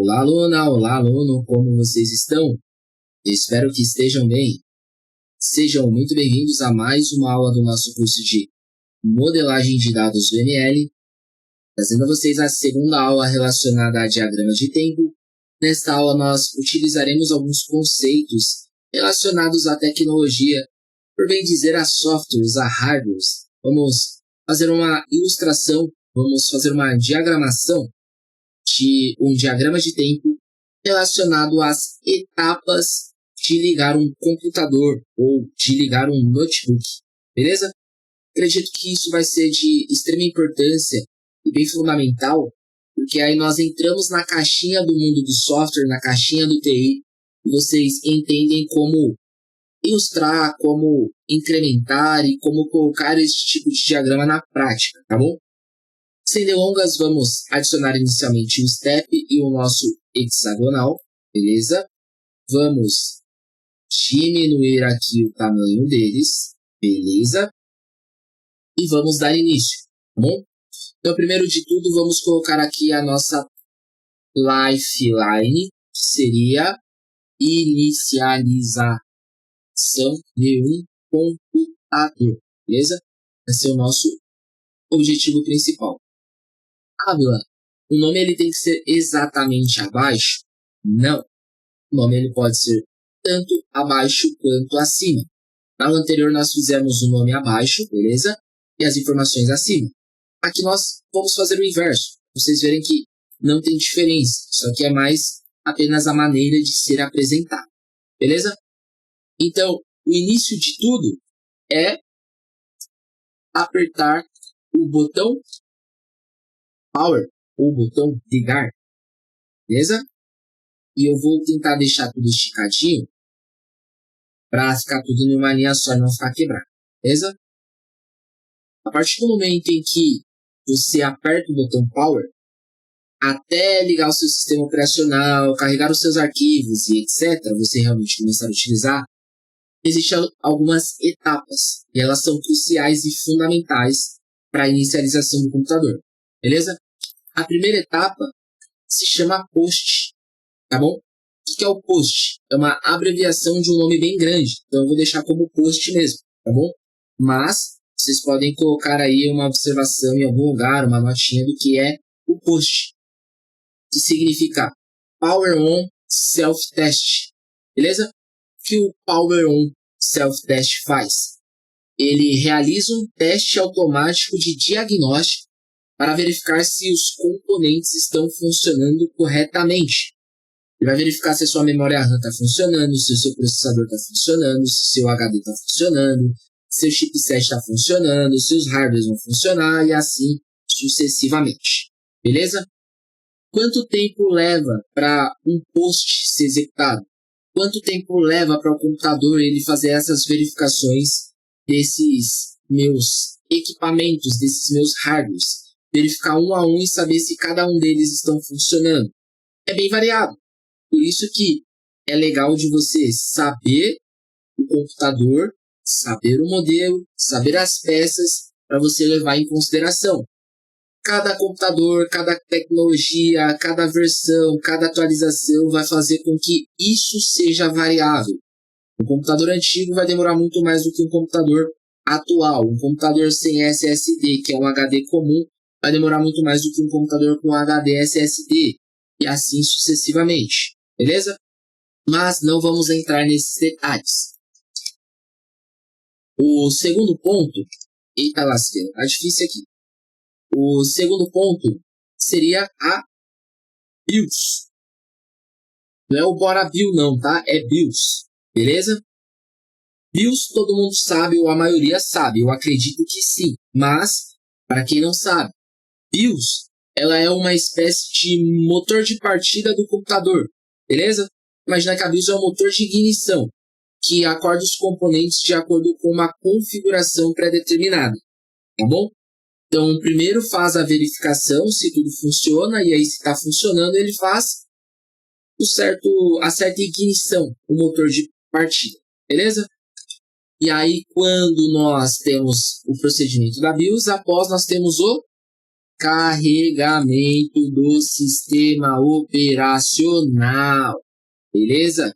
Olá, aluna, olá, aluno, como vocês estão? Espero que estejam bem. Sejam muito bem-vindos a mais uma aula do nosso curso de Modelagem de Dados VML, trazendo a vocês a segunda aula relacionada a diagrama de tempo. Nesta aula, nós utilizaremos alguns conceitos relacionados à tecnologia, por bem dizer, a softwares, a hardwares. Vamos fazer uma ilustração, vamos fazer uma diagramação de um diagrama de tempo relacionado às etapas de ligar um computador ou de ligar um notebook, beleza? Acredito que isso vai ser de extrema importância e bem fundamental, porque aí nós entramos na caixinha do mundo do software, na caixinha do TI, e vocês entendem como ilustrar, como incrementar e como colocar esse tipo de diagrama na prática, tá bom? Sem delongas, vamos adicionar inicialmente o step e o nosso hexagonal, beleza? Vamos diminuir aqui o tamanho deles, beleza? E vamos dar início, tá bom? Então, primeiro de tudo, vamos colocar aqui a nossa lifeline, que seria inicialização de um computador, beleza? Esse é o nosso objetivo principal. Ávila, o nome ele tem que ser exatamente abaixo? Não. O nome ele pode ser tanto abaixo quanto acima. Na aula anterior nós fizemos o nome abaixo, beleza? E as informações acima. Aqui nós vamos fazer o inverso. Vocês verem que não tem diferença. Isso aqui é mais apenas a maneira de ser apresentado. Beleza? Então, o início de tudo é apertar o botão Power, ou botão ligar, beleza? E eu vou tentar deixar tudo esticadinho para ficar tudo em uma linha só e não ficar quebrado, beleza? A partir do momento em que você aperta o botão Power, até ligar o seu sistema operacional, carregar os seus arquivos e etc., você realmente começar a utilizar, existem algumas etapas e elas são cruciais e fundamentais para a inicialização do computador. Beleza? A primeira etapa se chama POST, tá bom? O que é o POST? É uma abreviação de um nome bem grande, então eu vou deixar como POST mesmo, tá bom? Mas vocês podem colocar aí uma observação em algum lugar, uma notinha do que é o POST, que significa Power On Self-Test, beleza? O que o Power On Self-Test faz? Ele realiza um teste automático de diagnóstico para verificar se os componentes estão funcionando corretamente. Ele vai verificar se a sua memória RAM está funcionando, se o seu processador está funcionando, se o seu HD está funcionando, se o chipset está funcionando, se os hardwares vão funcionar e assim sucessivamente. Beleza? Quanto tempo leva para um post ser executado? Quanto tempo leva para o computador ele fazer essas verificações desses meus equipamentos, desses meus hardwares? Verificar um a um e saber se cada um deles estão funcionando. É bem variado. Por isso que é legal de você saber o computador, saber o modelo, saber as peças para você levar em consideração. Cada computador, cada tecnologia, cada versão, cada atualização vai fazer com que isso seja variável. Um computador antigo vai demorar muito mais do que um computador atual. Um computador sem SSD, que é um HD comum, vai demorar muito mais do que um computador com HD SSD, e assim sucessivamente, beleza? Mas não vamos entrar nesses detalhes. O segundo ponto, eita lasqueira, tá difícil aqui. O segundo ponto seria a BIOS. Não é o Bora Bill não, tá? É BIOS, beleza? BIOS todo mundo sabe, ou a maioria sabe, eu acredito que sim, mas para quem não sabe, BIOS, ela é uma espécie de motor de partida do computador, beleza? Imagina que a BIOS é um motor de ignição, que acorda os componentes de acordo com uma configuração pré-determinada, tá bom? Então, primeiro faz a verificação se tudo funciona, e aí se está funcionando, ele faz a certa ignição, o motor de partida, beleza? E aí, quando nós temos o procedimento da BIOS, após nós temos o carregamento do sistema operacional, beleza?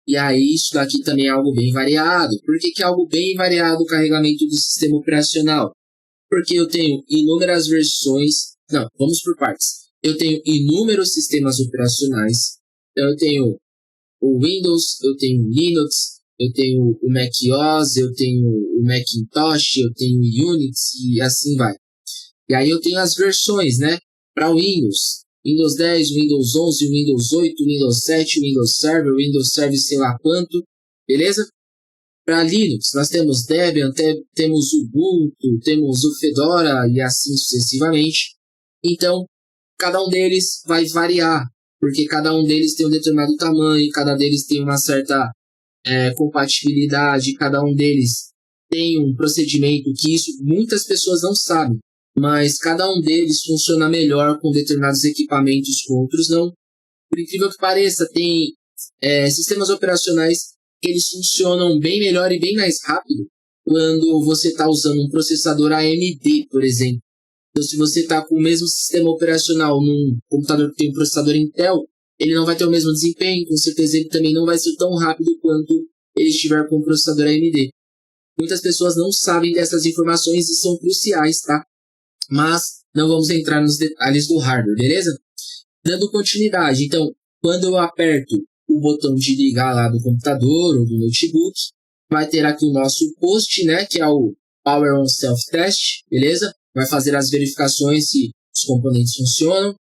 E aí, isso daqui também é algo bem variado. Por que é algo bem variado o carregamento do sistema operacional? Porque eu tenho inúmeras versões. Não, vamos por partes. Eu tenho inúmeros sistemas operacionais. Então, eu tenho o Windows, eu tenho o Linux, eu tenho o Mac OS, eu tenho o Macintosh, eu tenho o Unix e assim vai. E aí eu tenho as versões, né? Para o Windows. Windows 10, Windows 11, Windows 8, Windows 7, Windows Server, Windows Service sei lá quanto, beleza? Para Linux, nós temos Debian, temos o Ubuntu, temos o Fedora e assim sucessivamente. Então, cada um deles vai variar, porque cada um deles tem um determinado tamanho, cada deles tem uma certa compatibilidade, cada um deles tem um procedimento que isso muitas pessoas não sabem. Mas cada um deles funciona melhor com determinados equipamentos, com outros não. Por incrível que pareça, tem sistemas operacionais que eles funcionam bem melhor e bem mais rápido quando você está usando um processador AMD, por exemplo. Então, se você está com o mesmo sistema operacional num computador que tem um processador Intel, ele não vai ter o mesmo desempenho, com certeza ele também não vai ser tão rápido quanto ele estiver com o processador AMD. Muitas pessoas não sabem dessas informações e são cruciais, tá? Mas não vamos entrar nos detalhes do hardware, beleza? Dando continuidade, então, quando eu aperto o botão de ligar lá do computador ou do notebook, vai ter aqui o nosso post, né, que é o Power On Self Test, beleza? Vai fazer as verificações se os componentes funcionam,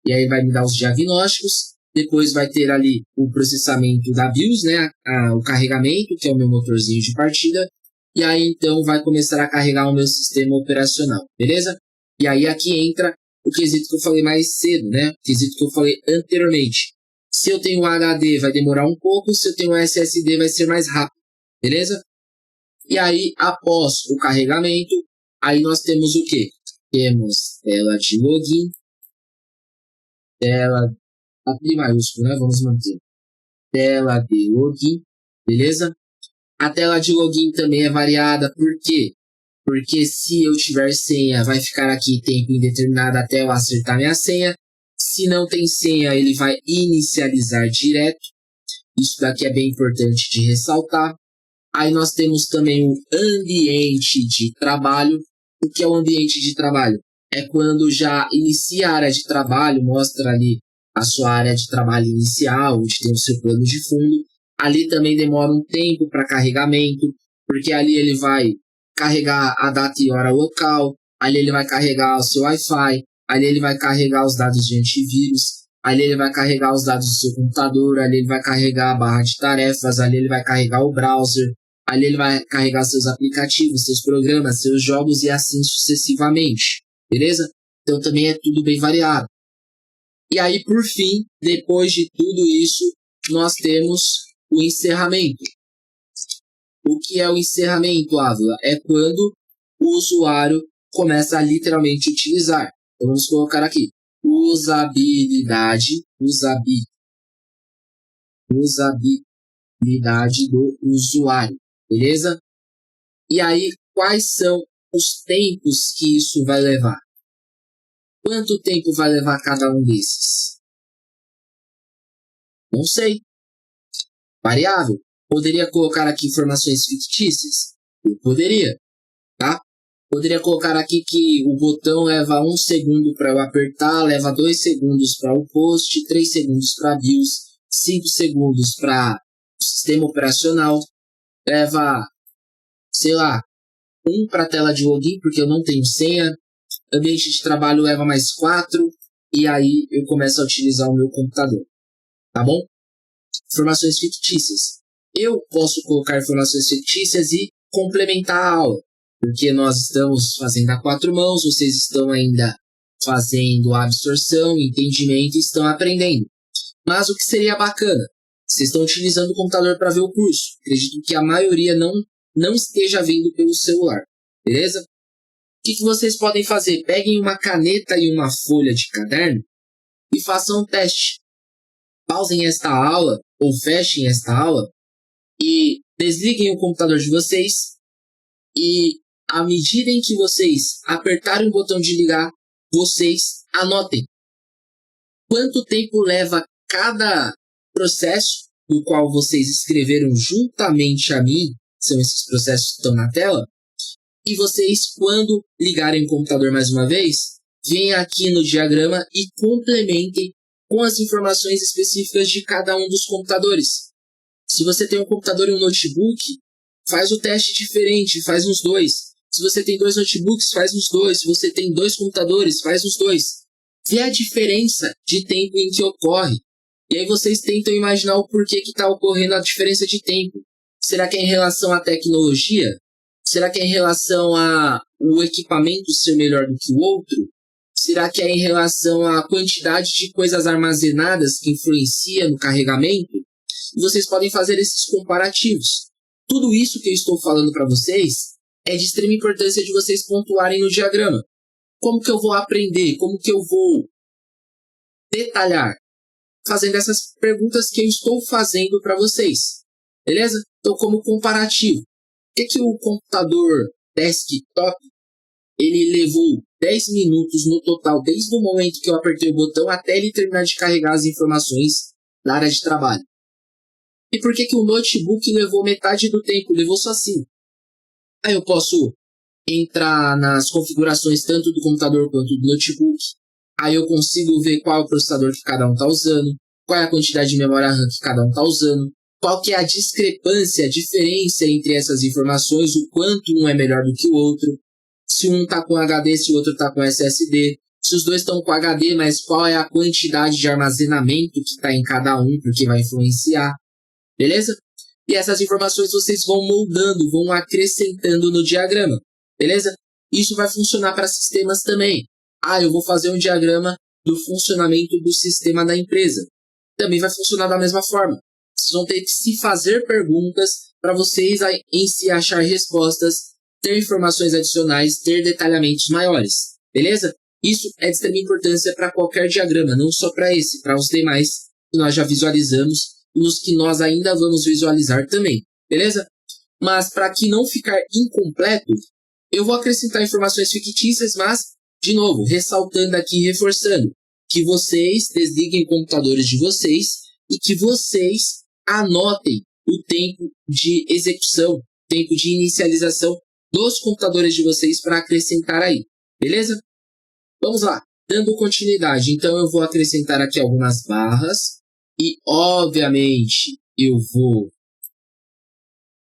e aí vai me dar os diagnósticos. Depois vai ter ali o processamento da BIOS, né, o carregamento, que é o meu motorzinho de partida, e aí então vai começar a carregar o meu sistema operacional, beleza? E aí aqui entra o quesito que eu falei mais cedo, né? O quesito que eu falei anteriormente. Se eu tenho HD, vai demorar um pouco. Se eu tenho SSD, vai ser mais rápido. Beleza? E aí, após o carregamento, aí nós temos o quê? Temos tela de login. Tela em maiúsculo, né? Vamos manter. Tela de login. Beleza? A tela de login também é variada. Por quê? Porque se eu tiver senha, vai ficar aqui tempo indeterminado até eu acertar minha senha. Se não tem senha, ele vai inicializar direto. Isso daqui é bem importante de ressaltar. Aí nós temos também o ambiente de trabalho. O que é o ambiente de trabalho? É quando já inicia a área de trabalho, mostra ali a sua área de trabalho inicial, onde tem o seu plano de fundo. Ali também demora um tempo para carregamento, porque ali ele vai carregar a data e hora local, ali ele vai carregar o seu Wi-Fi, ali ele vai carregar os dados de antivírus, ali ele vai carregar os dados do seu computador, ali ele vai carregar a barra de tarefas, ali ele vai carregar o browser, ali ele vai carregar seus aplicativos, seus programas, seus jogos e assim sucessivamente, beleza? Então também é tudo bem variado. E aí, por fim, depois de tudo isso, nós temos o encerramento. O que é o encerramento, Ávila? É quando o usuário começa a literalmente utilizar. Então, vamos colocar aqui. Usabilidade do usuário. Beleza? E aí, quais são os tempos que isso vai levar? Quanto tempo vai levar cada um desses? Não sei. Variável. Poderia colocar aqui informações fictícias? Eu poderia, tá? Poderia colocar aqui que o botão leva 1 segundo para eu apertar, leva 2 segundos para o post, 3 segundos para a BIOS, 5 segundos para o sistema operacional, leva, sei lá, 1 para a tela de login, porque eu não tenho senha, ambiente de trabalho leva mais 4, e aí eu começo a utilizar o meu computador, tá bom? Informações fictícias. Eu posso colocar informações fictícias e complementar a aula, porque nós estamos fazendo a 4 mãos, vocês estão ainda fazendo a absorção, entendimento e estão aprendendo. Mas o que seria bacana? Vocês estão utilizando o computador para ver o curso. Acredito que a maioria não esteja vendo pelo celular, beleza? O que vocês podem fazer? Peguem uma caneta e uma folha de caderno e façam um teste. Pausem esta aula ou fechem esta aula e desliguem o computador de vocês e à medida em que vocês apertarem o botão de ligar, vocês anotem quanto tempo leva cada processo no qual vocês escreveram juntamente a mim, são esses processos que estão na tela, e vocês, quando ligarem o computador mais uma vez, venham aqui no diagrama e complementem com as informações específicas de cada um dos computadores. Se você tem um computador e um notebook, faz o teste diferente, faz uns 2. Se você tem 2 notebooks, faz uns 2. Se você tem 2 computadores, faz uns 2. Vê a diferença de tempo em que ocorre. E aí vocês tentam imaginar o porquê que está ocorrendo a diferença de tempo. Será que é em relação à tecnologia? Será que é em relação ao equipamento ser melhor do que o outro? Será que é em relação à quantidade de coisas armazenadas que influencia no carregamento? E vocês podem fazer esses comparativos. Tudo isso que eu estou falando para vocês é de extrema importância de vocês pontuarem no diagrama. Como que eu vou aprender? Como que eu vou detalhar? Fazendo essas perguntas que eu estou fazendo para vocês. Beleza? Então, como comparativo, o que o computador desktop ele levou 10 minutos no total, desde o momento que eu apertei o botão até ele terminar de carregar as informações da área de trabalho? E por que o notebook levou metade do tempo? Levou só 5. Aí eu posso entrar nas configurações tanto do computador quanto do notebook. Aí eu consigo ver qual é o processador que cada um está usando, qual é a quantidade de memória RAM que cada um está usando, qual que é a discrepância, a diferença entre essas informações, o quanto um é melhor do que o outro, se um está com HD, se o outro está com SSD, se os dois estão com HD, mas qual é a quantidade de armazenamento que está em cada um, porque vai influenciar, beleza? E essas informações vocês vão moldando, vão acrescentando no diagrama, beleza? Isso vai funcionar para sistemas também. Eu vou fazer um diagrama do funcionamento do sistema da empresa. Também vai funcionar da mesma forma. Vocês vão ter que se fazer perguntas para vocês em si achar respostas, ter informações adicionais, ter detalhamentos maiores, beleza? Isso é de extrema importância para qualquer diagrama, não só para esse, para os demais que nós já visualizamos e os que nós ainda vamos visualizar também, beleza? Mas para que não ficar incompleto, eu vou acrescentar informações fictícias, mas, de novo, ressaltando aqui e reforçando, que vocês desliguem computadores de vocês e que vocês anotem o tempo de execução, tempo de inicialização dos computadores de vocês para acrescentar aí, beleza? Vamos lá, dando continuidade. Então eu vou acrescentar aqui algumas barras e, obviamente, eu vou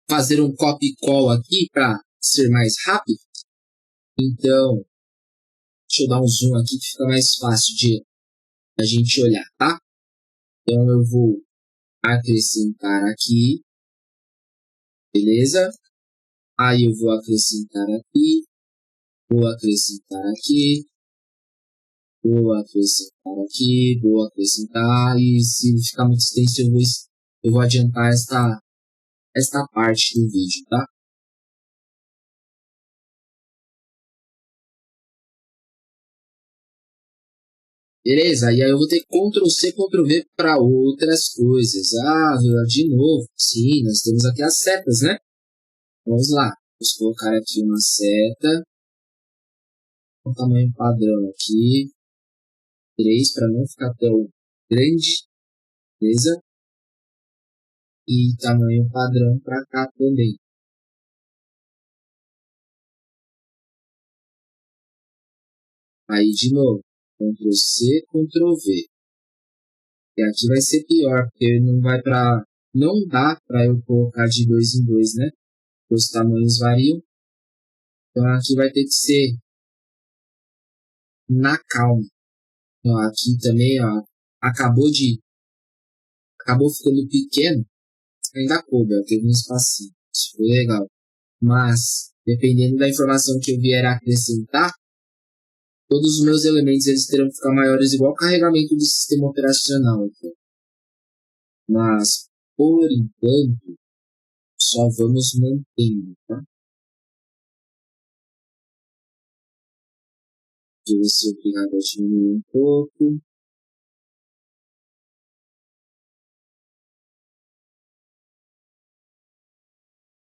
fazer um copy-call aqui para ser mais rápido. Então, deixa eu dar um zoom aqui que fica mais fácil de a gente olhar, tá? Então eu vou acrescentar aqui, beleza? Aí eu vou acrescentar aqui, vou acrescentar aqui, vou acrescentar aqui, vou acrescentar, e se ficar muito extenso eu vou adiantar esta parte do vídeo, tá? Beleza, e aí eu vou ter Ctrl C, Ctrl V para outras coisas. De novo, sim, nós temos aqui as setas, né? Vamos lá, vamos colocar aqui uma seta, com tamanho padrão aqui, 3 para não ficar tão grande, beleza? E tamanho padrão para cá também. Aí de novo, Ctrl C, Ctrl V. E aqui vai ser pior, porque não dá para eu colocar de 2 em 2, né? Os tamanhos variam. Então aqui vai ter que ser na calma. Então, aqui também, ó, acabou ficando pequeno, ainda coube, ó, teve um espacinho. Isso foi legal. Mas, dependendo da informação que eu vier a acrescentar, todos os meus elementos eles terão que ficar maiores igual o carregamento do sistema operacional. Então. Mas, por enquanto, só vamos mantendo, tá? Eu vou ser obrigado a diminuir um pouco.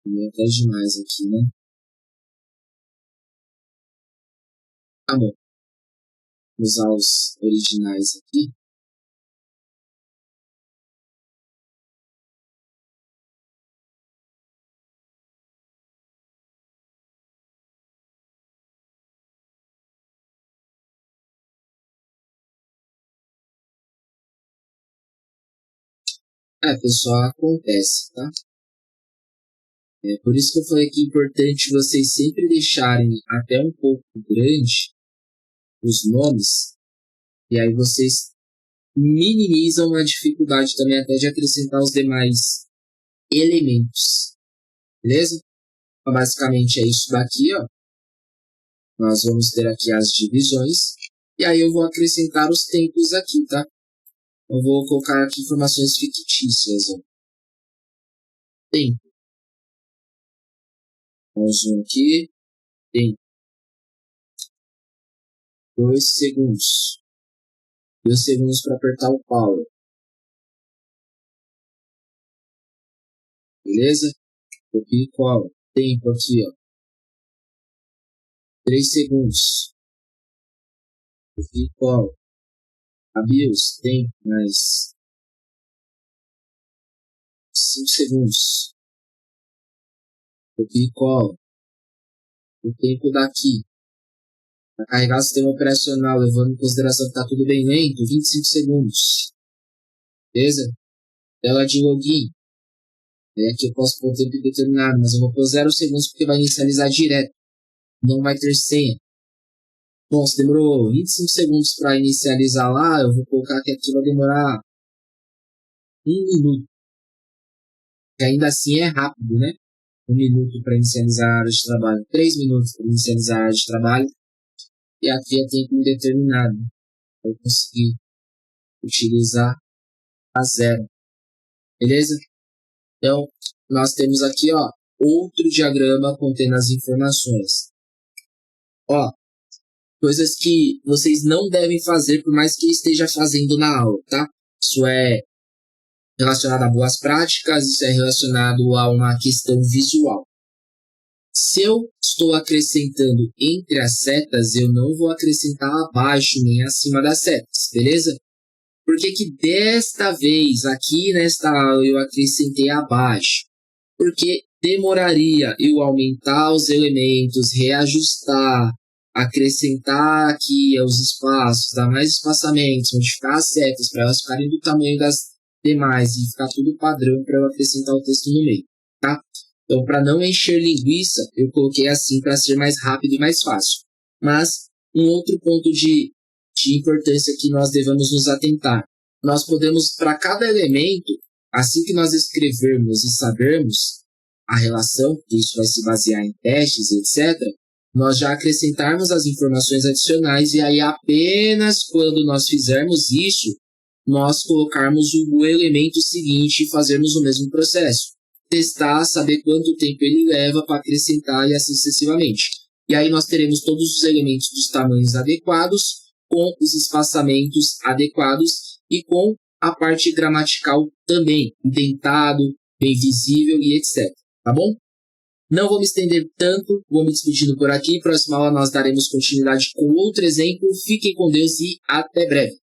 E até demais aqui, né? Tá bom. usar os originais aqui. Pessoal, acontece, tá? É por isso que eu falei que é importante vocês sempre deixarem até um pouco grande os nomes, e aí vocês minimizam a dificuldade também até de acrescentar os demais elementos, beleza? Então, basicamente é isso daqui, ó. Nós vamos ter aqui as divisões, e aí eu vou acrescentar os tempos aqui, tá? Eu vou colocar aqui informações fictícias, ó. Tempo. Vamos um aqui. Tempo. 2 segundos. 2 segundos para apertar o power. Beleza? Copia e cola. Tempo aqui, ó. 3 segundos. Copia e cola. Abios, tempo, mais 5 segundos. Copia e cola. O tempo daqui. Para carregar o sistema operacional, levando em consideração que está tudo bem lento, 25 segundos. Beleza? Tela de login. Aqui eu posso pôr tempo indeterminado, mas eu vou pôr 0 segundos porque vai inicializar direto. Não vai ter senha. Bom, se demorou 25 segundos para inicializar lá, eu vou colocar que aqui vai demorar 1 minuto. Que ainda assim é rápido, né? 1 minuto para inicializar a área de trabalho. 3 minutos para inicializar a área de trabalho. E aqui é tempo indeterminado. Eu consegui utilizar a 0. Beleza? Então, nós temos aqui, ó, outro diagrama contendo as informações. Ó, coisas que vocês não devem fazer, por mais que esteja fazendo na aula, tá? Isso é relacionado a boas práticas, isso é relacionado a uma questão visual. Se eu estou acrescentando entre as setas, eu não vou acrescentar abaixo nem acima das setas, beleza? Por que que desta vez, aqui nesta aula, eu acrescentei abaixo? Porque demoraria eu aumentar os elementos, reajustar, acrescentar aqui os espaços, dar mais espaçamentos, modificar as setas para elas ficarem do tamanho das demais e ficar tudo padrão para eu acrescentar o texto no meio, tá? Então, para não encher linguiça, eu coloquei assim para ser mais rápido e mais fácil. Mas, um outro ponto de importância que nós devemos nos atentar. Nós podemos, para cada elemento, assim que nós escrevermos e sabermos a relação, que isso vai se basear em testes, etc., nós já acrescentarmos as informações adicionais e aí apenas quando nós fizermos isso, nós colocarmos o elemento seguinte e fazermos o mesmo processo. Testar, saber quanto tempo ele leva para acrescentar e assim sucessivamente. E aí nós teremos todos os elementos dos tamanhos adequados, com os espaçamentos adequados e com a parte gramatical também, indentado, bem visível e etc. Tá bom? Não vou me estender tanto, vou me despedindo por aqui. Próxima aula nós daremos continuidade com outro exemplo. Fiquem com Deus e até breve.